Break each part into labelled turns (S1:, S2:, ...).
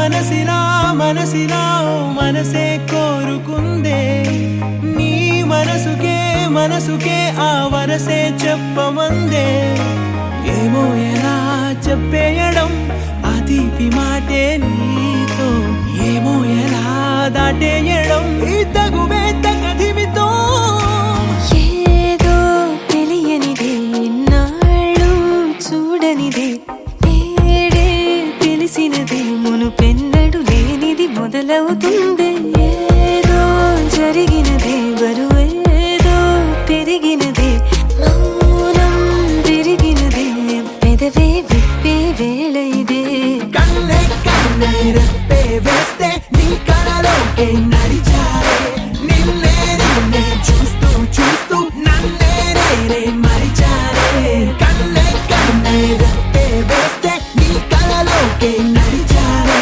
S1: మనసిలా మనసిలా మనసే కోరుకుందే నీ మనసుకే ఆ వరసే చెప్పమందే ఏమో ఎలా చెప్పేయడం ఆ తీపి మాటే నీతో ఏమో ఎలా దాటేయడం ఈ తగువే తగదిమితో
S2: ఏదో తెలియనిదే నాళ్ళు చూడనిదే ఏడే తెలిసినదే మునుపెన్నడు లేనిది మొదలవుతుంది ఏదో జరిగినదే బరువేదో పెరిగినదే మౌనం విరిగినదే పెదవే విప్పే వేళ ఇదే
S1: కన్నే కన్నే రెప్పే వేస్తే నీ కలలోకే నడిచారే నిన్నే నిన్నే చూస్తూ చూస్తూ నన్నే నేనే మరిచారే కన్నే కన్నే రెప్పే వేస్తే నీ కలలోకే నడిచారే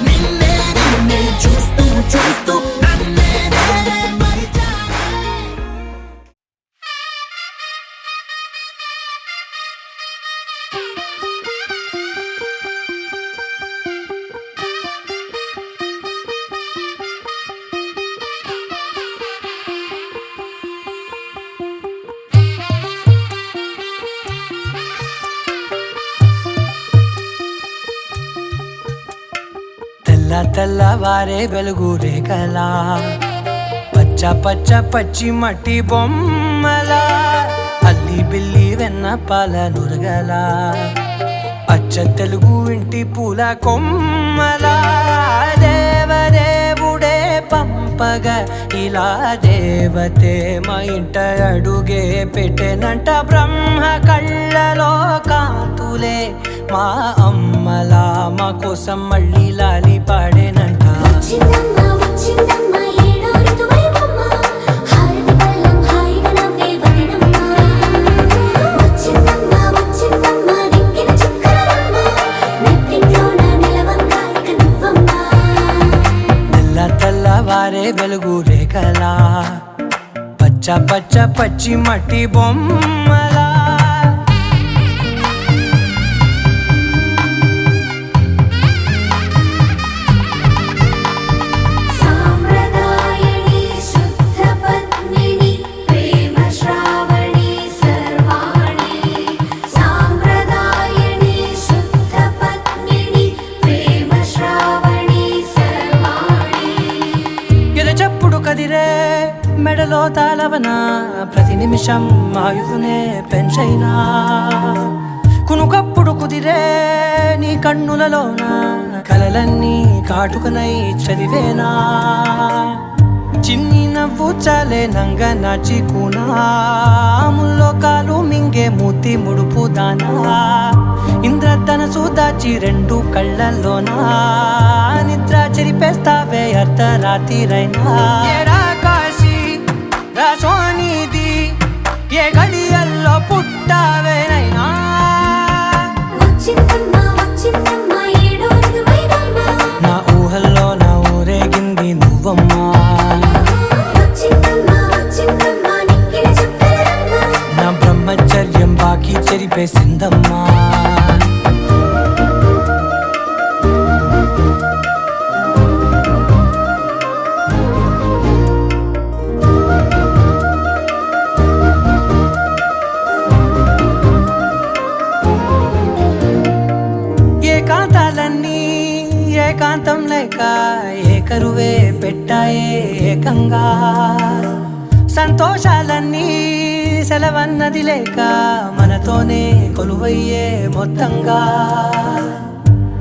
S1: నిన్నే నిన్నే చూస్తూ చూస్తూ నన్నే నేనే మరిచారే తెల్లవారే వెలుగు రేఖలా పచ్చ పచ్చ పచ్చి మట్టి బొమ్మలా అల్లి బిల్లి వెన్న పాల నురగలా అచ్చ తెలుగు ఇంటి పూల కొమ్మలా దేవదేవుడే పంపగా ఇలా దేవతే మా ఇంట అడుగే పెట్టెనంట బ్రహ్మ కళ్ళలో కాంతులే మా అమ్మలా మా కోసం మళ్ళీ లాలి పాడేనంట తెల్లవారే వెలుగు రేఖలా పచ్చ పచ్చ పచ్చి మట్టి బొమ్మలా కదిరే మెడలో తాళవన ప్రతి నిమిషం ఆయువునే పెంచైనా కునుకప్పుడు కుదిరే నీ కన్నులలోన కలలన్నీ కాటుకనై చదివేనా చిన్ని నవ్వు చాలే నంగ నాచికునా ముల్లో కాలు మింగే మూతి ముడుపు దానా ఇంద్రధనసు దాచి రెండు కళ్ళల్లోనా నిద్ర చెరిపేస్తావే అర్ధరాత్రిరైనా కాశీ రాసోనిది ఏ గడియల్లో పుట్టావేనైనా నా ఊహల్లో నా ఊరేగింది నువ్వమ్మా నా బ్రహ్మచర్యం బాకీ చెరిపేసిందమ్మా ఏకాంతాలన్నీ ఏకాంతం లేక ఏకరువే పెట్టాయే ఏకంగా సంతోషాలన్నీ సెలవన్నది లేక మనతోనే కొలువయ్యే మొత్తంగా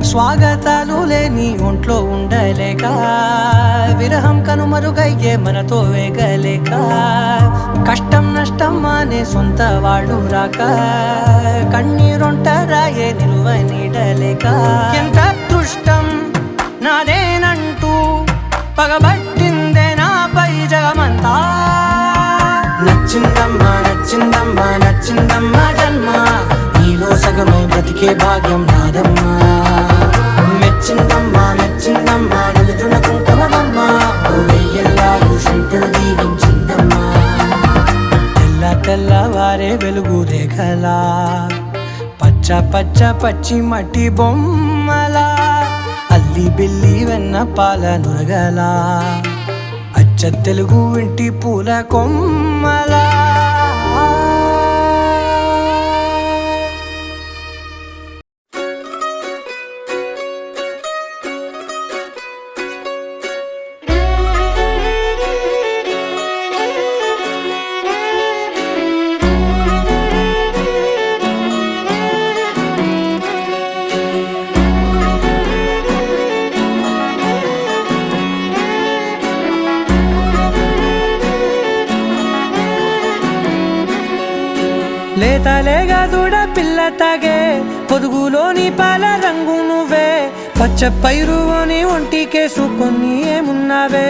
S1: స్వాగతాలు లేని ఒంట్లో ఉండలేక విరహం కనుమరుగయ్యే మనతో వేగలేక కష్టం నష్టం అనే సొంత వాడు రాక కన్నీరొంటరాయే నిలువ నీడలేక ఎంత అదృష్టం నాదేనంటూ పగబట్టిందే నాపై జగమంతా నచ్చిందమ్మా నచ్చిందమ్మా నచ్చిందమ్మా జన్మ నీలో సగమై బ్రతికే భాగ్యం నాదమ్మా మెచ్చిందమ్మా మెచ్చిందమ్మా నిలుతున్న కుంకుమమ్మా వెయ్యల్లాలు శంకరు దీవించిందమ్మా తెల్లవారే వెలుగు రేఖలా పచ్చ పచ్చ పచ్చి మట్టి బొమ్మలా అల్లి బిల్లి బిల్లి వెన్న పాల నురగలా అచ్చ తెలుగు ఇంటి పూల కొమ్మలా లేతలేగా దూడ పిల్ల తాగే పొదుగులోని పాల రంగు నువ్వే పచ్చ పైరుని ఒంటికేసుకొని ఏమున్నావే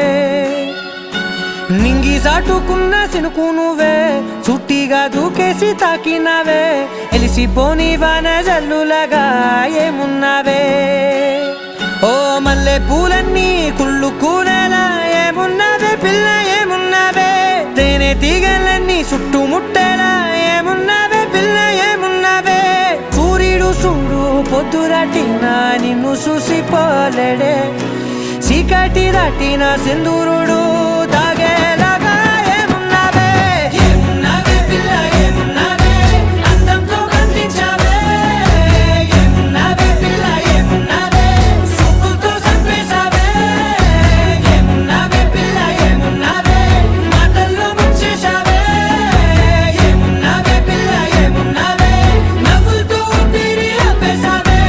S1: నింగి సాటుకున్న సినుకు నువ్వే చుట్టిగా దూకేసి తాకినావే ఎలిసిపోని వాన జల్లులాగా ఏమున్నావే ఓ మల్లె పూలన్నీ కుళ్ళు కూరలా ఏమున్నావే పిల్ల ఏమున్నావే తేనె తీగలన్నీ చుట్టుముట్టేలా ఏమున్నావే పిల్ల ఏమున్నావే సూర్యుడు చూడు పొద్దురాటిన నిన్ను చూసిపోలేడే చీకటి దాటిన సింధూరుడు దాగేలాగా ఏమున్నావే ఏమున్నావే పిల్ల ఏమున్నావే అందంతో కనిపించావే ఏమున్నావే పిల్ల ఏమున్నావే సుక్కుతో చంపేశావే ఏమున్నావే పిల్ల ఏమున్నావే మాటల్లో ముంచేశావే ఏమున్నావే పిల్ల ఏమున్నావే నవ్వులతో ఊపిరి ఆపేశావే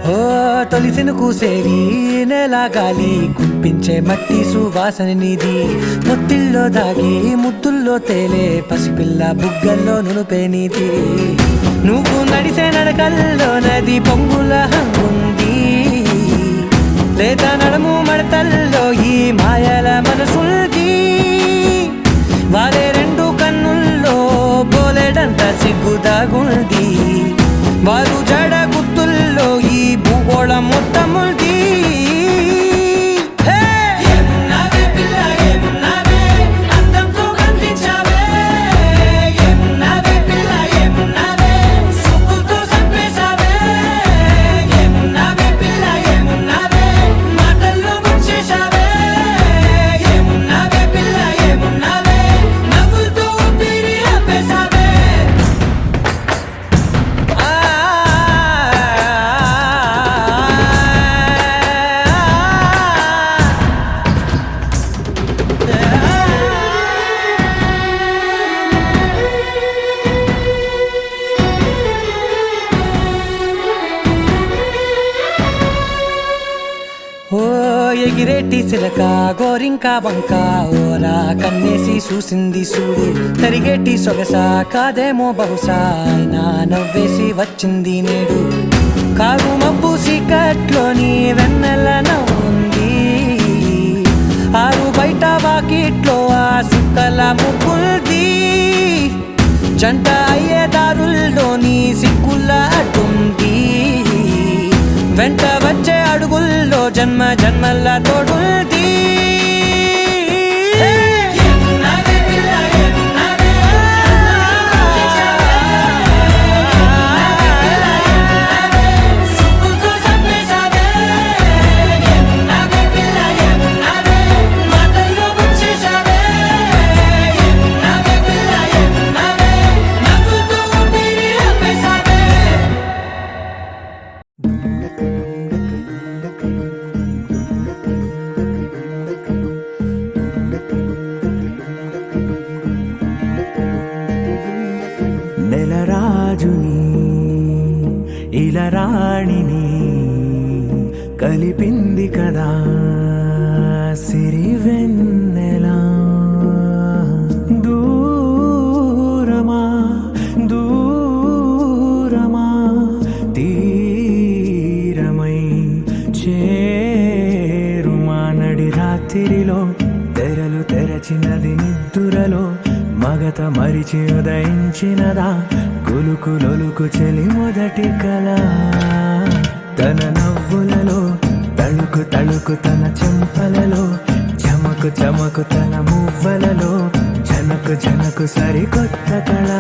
S1: ఓ తొలిసిను కూసేవి నెల గాలి కుప్పించే మట్టి సువాసన నీది ముత్తిల్లో దాగి ముద్దుల్లో తేలే పసిపిల్ల బుగ్గల్లో నునుపే నీది నువ్వు నడిసే నడకల్లో నది పొంగుల హంగుంది లేత నడుము మడతల్లో ఈ మాయల మనసుంది వారే రెండు కన్నుల్లో బోలెడంత సిగ్గుదాగుంది వారు జడ గుత్తుల్లో ఈ భూగోళం మొత్తముంది ఏమున్నావే పిల్ల ఏమున్నావే అందంతో కనిపించావే ఏమున్నావే పిల్ల ఏమున్నావే సుక్కుతో చంపేశావే ఏమున్నావే పిల్ల ఏమున్నావే మాటల్లో ముంచేశావే ఏమున్నావే పిల్ల ఏమున్నావే నవ్వులతో ఊపిరి ఆపేశావే ఓ ఎగిరేటి సిలక గోరింక వంక ఓరా కన్నేసి చూసింది చూడు తరిగేటి సొగస కాదేమో బహుశా అయినా నవ్వేసి వచ్చింది నేడు కారు మబ్బు సీకట్లోని వెన్నెల నవ్వుంది ఆరు బయట వాకిట్లో ఆ సుక్కల ముగ్గుల్ది జంట అయ్యే దారుల్లోని సిక్కుల అడ్డుంది వెంట వచ్చే అడుగుల్లో జన్మ జన్మల తోడుంది ఏమున్నావే పిల్ల ఏమున్నావే సుక్కుతో చంపేశావే ఏమున్నావే పిల్ల ఏమున్నావే మాటల్లో ముంచేశావే ఏమున్నావే పిల్ల ఏమున్నావే నవ్వులతో ఊపిరి ఆపేశావే
S3: నెలరాజుని ఇలా రాణిని కలిపింది కదా సిరివెన్నెలా దూరమా దూరమా తీరమై చేరుమా నడి రాత్రిలో తెరలు తెరచినది నిద్దురలో మగత మరిచి ఉదయించినదా కులుకులొలుకు చెలి మొదటి కళ తన నవ్వులలో తళుకు తళుకు తన చెంపలలో చమకు చమకు తన మువ్వలలో జనకు జనకు సరికొత్త కళ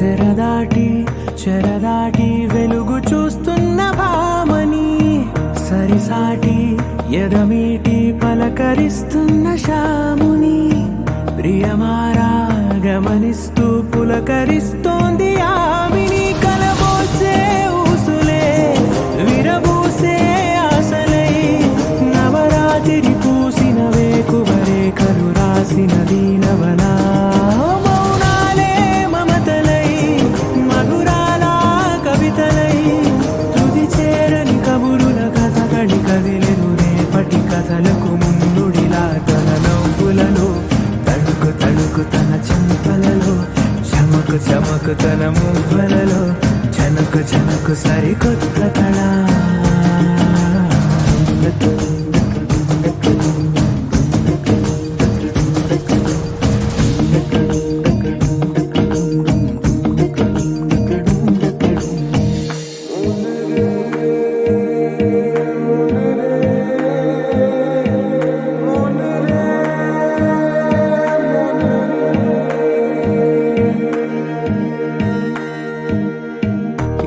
S3: తెరదాటి చెరదాటి వెలుగు చూస్తున్న భామని సరిసాటి ఎదమీటి పలకరిస్తున్న శాముని ప్రియమారా గమనిస్తూ పులకరిస్తోంది ఆవిని కలబోసే ఊసులే విరబూసే ఆశలై నవరాత్రి పూసిన వేకువరే కలు రాసిన దీనవనా కథలకు ముందుడిలా తన నవ్వులలో తడుకు తడుకు తన చెంపలలో చమకు చమకు తన మువ్వలలో జనకు జనకు సరికొత్త కళ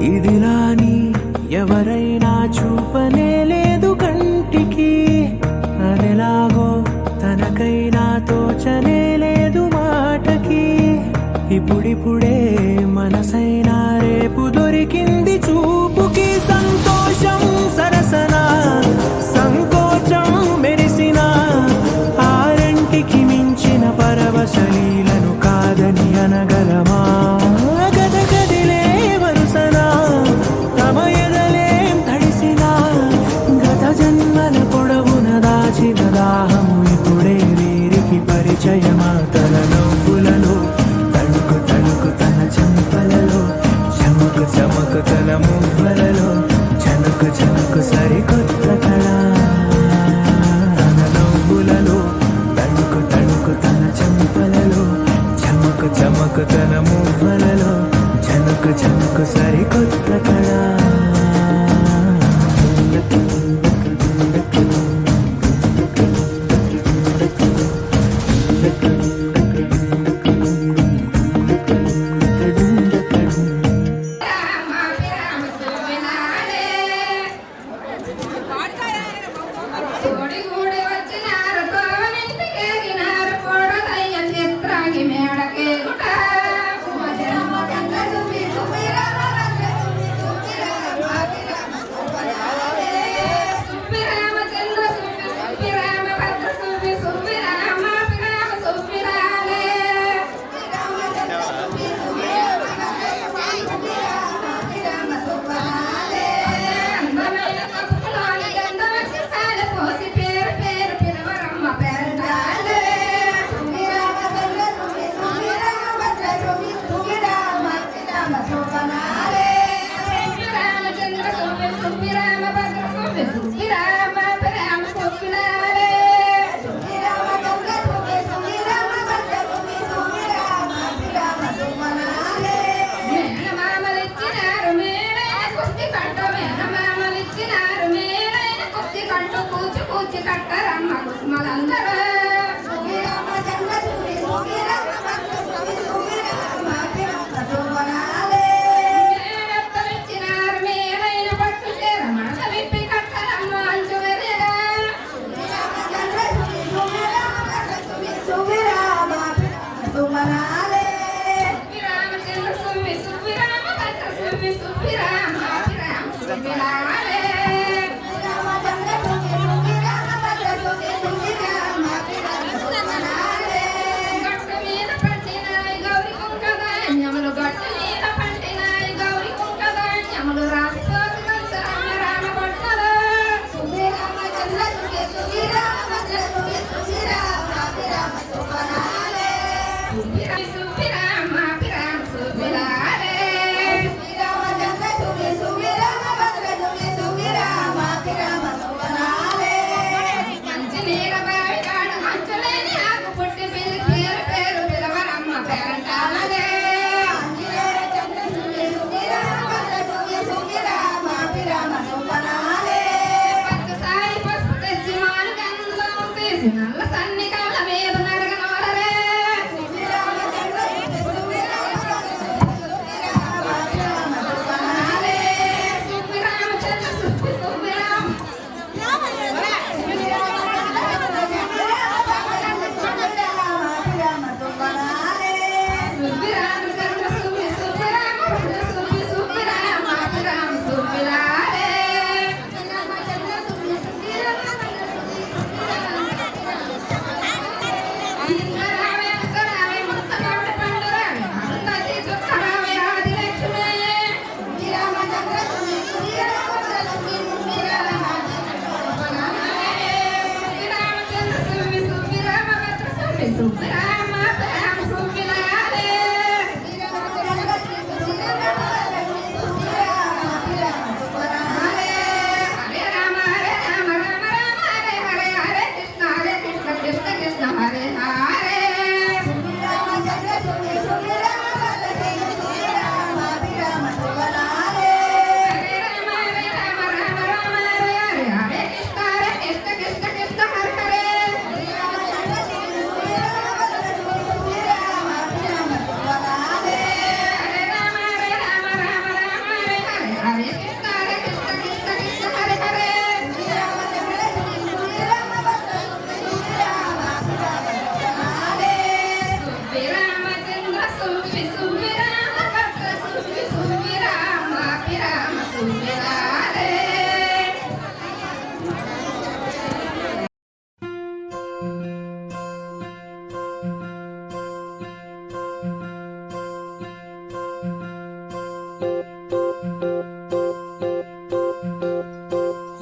S3: ఇదిలాని ఎవరైనా చూపనే లేదు కంటికి అదెలాగో తనకైనా తోచనే లేదు మాటకి ఇప్పుడిప్పుడే మనసైనా రేపు దొరికింది చూపుకి సంతోషం సరసన సంకోచం మెరిసిన ఆరంటికి మించిన పరవశలీలను కాదని అనగలమా దాహము ఇప్పుడే వీరికి పరిచయమా తన నవ్వులలో తణుకు తణుకు తన చెంపలలో చమకు చమకు తన మువ్వలలో జనకు జనకు సరికొత్త కళ తన నవ్వులలో తణుకు తణుకు తన చెంపలలో చమకు చమకు తన మువ్వలలో జనకు జనకు సరికొత్త కళ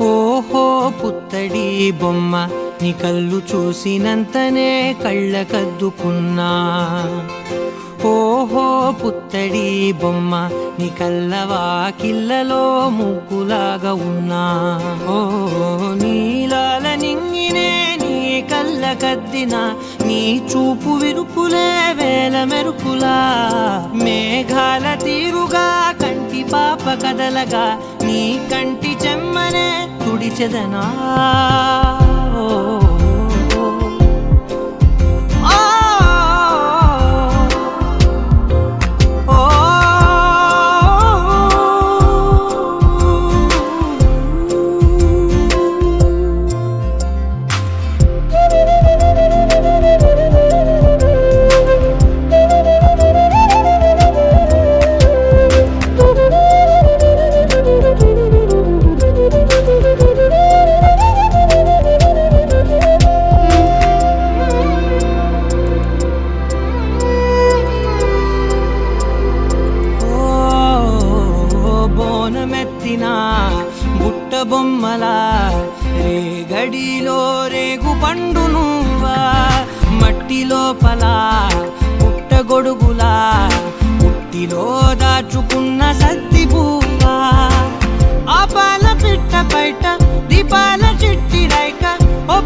S1: ఓహో పుత్తడి బొమ్మ నీ కళ్ళు చూసినంతనే కళ్ళకద్దుకున్నా. ఓహో పుత్తడి బొమ్మ నీ కళ్ళవాకిళ్ళలో ముగ్గులాగా ఉన్నా. ఓ నీలాల నింగినే నీ కళ్ళకద్దిన నీ చూపు విరుపులే వేల మెరుపులా. మేఘాల తీరుగా కంటి పాప కదలగా నీ కంటి చెమ్మనే తుడిచెదనా. బుట్ట బొమ్మలా రేగడిలో రేగు పండు నువ్వా. మట్టి లోపల పుట్ట గొడుగులా పుట్టిలో దాచుకున్న సత్తి పువ్వా. ఆపాల పిట్ట బయట దీపాల చిట్టి రైక ఓ